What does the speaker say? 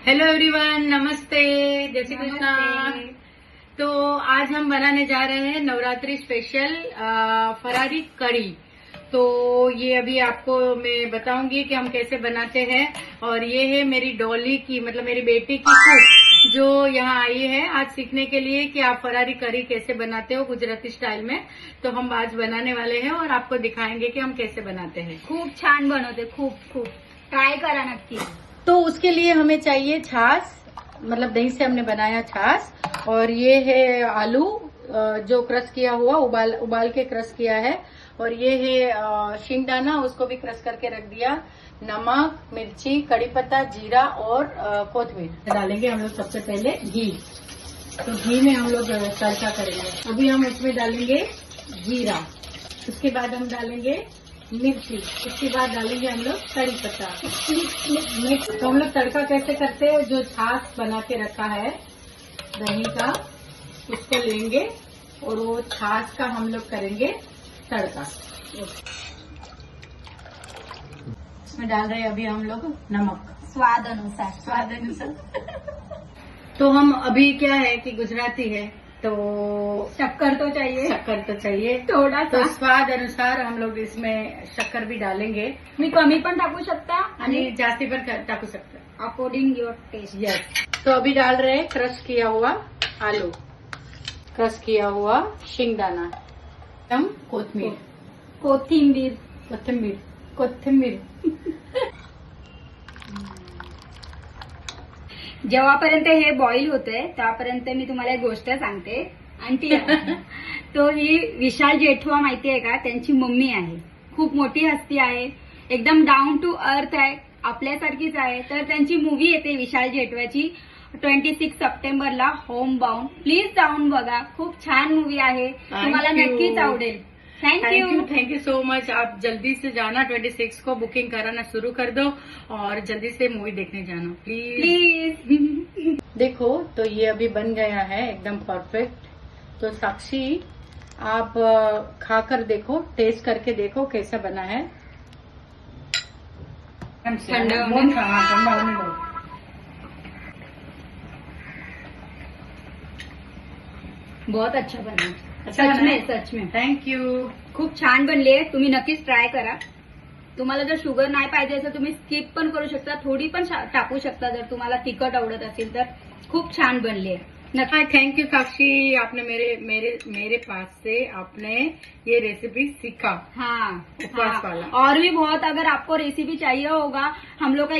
Hello everyone, नमस्ते, जय श्री कृष्णा। तो आज हम बनाने जा रहे हैं नवरात्रि स्पेशल फरारी कड़ी। तो ये अभी आपको मैं बताऊंगी कि हम कैसे बनाते हैं। और ये है मेरी डॉली की, मतलब मेरी बेटी की कुक, जो यहाँ आई है आज सीखने के लिए कि आप फरारी कड़ी कैसे बनाते हो गुजराती स्टाइल में। तो हम आज बनाने वाले हैं और आपको दिखाएंगे कि हम कैसे बनाते हैं। खूप छान बनवते, खूप ट्राय करा नक्की। तो उसके लिए हमें चाहिए छाछ, मतलब दही से हमने बनाया छाछ। और ये है आलू जो क्रश किया हुआ, उबाल के क्रश किया है। और ये है शिंगदाना, उसको भी क्रश करके रख दिया। नमक, मिर्ची, कड़ी पत्ता, जीरा और कोथिमीर डालेंगे हम लोग। सबसे पहले घी, तो घी में हम लोग तड़का करेंगे। अभी हम इसमें डालेंगे जीरा, उसके बाद हम डालेंगे मिर्ची, उसके बाद डालेंगे हम लोग कड़ी पत्ता। तो हम लोग तड़का कैसे करते हैं, जो छाछ बना के रखा है दही का, उसको लेंगे और वो छाछ का हम लोग करेंगे तड़का। इसमें डाल रहे हैं अभी हम लोग नमक, स्वाद अनुसार। स्वाद अनुसार। तो हम अभी क्या है कि गुजराती है तो शक्कर तो चाहिए, शक्कर तो चाहिए थोड़ा तो सा। स्वाद अनुसार हम लोग इसमें शक्कर भी डालेंगे मी कमी पण टाकू शकता आणि आणि जास्ती पण टाकू सकते। According your taste. यस। तो अभी डाल रहे हैं क्रश किया हुआ आलू, क्रश किया हुआ शिंगदाना, एकदम कोथिमीर, कोथिंबीर। कोथिंबीर, कोथिंबीर। जेव्हापर्यंत हे बॉईल होतंय त्यापर्यंत मी तुम्हाला एक गोष्ट सांगते। आंटी तो ही विशाल जेठवा माहिती आहे का, त्यांची मम्मी आहे। खूप मोठी हस्ती आहे, एकदम डाऊन टू अर्थ आहे, आपल्यासारखीच आहे। तर त्यांची मूवी येते विशाल जेठव्याची 26 सप्टेंबरला, होम बाउंड। प्लीज जाऊन बघा, खूप छान मूवी आहे, तुम्हाला नक्कीच आवडेल। Thank you so much. आप जल्दी से जाना, 26 को बुकिंग कराना शुरू कर दो और जल्दी से मूवी देखने जाना प्लीज। देखो, तो ये अभी बन गया है एकदम परफेक्ट। तो साक्षी, आप खाकर देखो, टेस्ट करके देखो कैसा बना है। ठंडा होने दो। बहुत अच्छा बना, अच्छा बना है? सच में थैंक यू। खूप छान बनले, तुम्ही नक्कीच ट्राय करा। तुम्हाला जर शुगर नाही पाहिजे असेल तुम्ही स्किप पण करू शकता, थोडी पण टाकू शकता जर तुम्हाला तिखट आवडत असेल तर। खूप छान बनले। थैंक यू साक्षी, आपने मेरे पास से आपने ये रेसिपी सीखा। हाँ, उपवास वाला। और भी बहुत, अगर आपको रेसिपी चाहिए होगा हम लोग का ये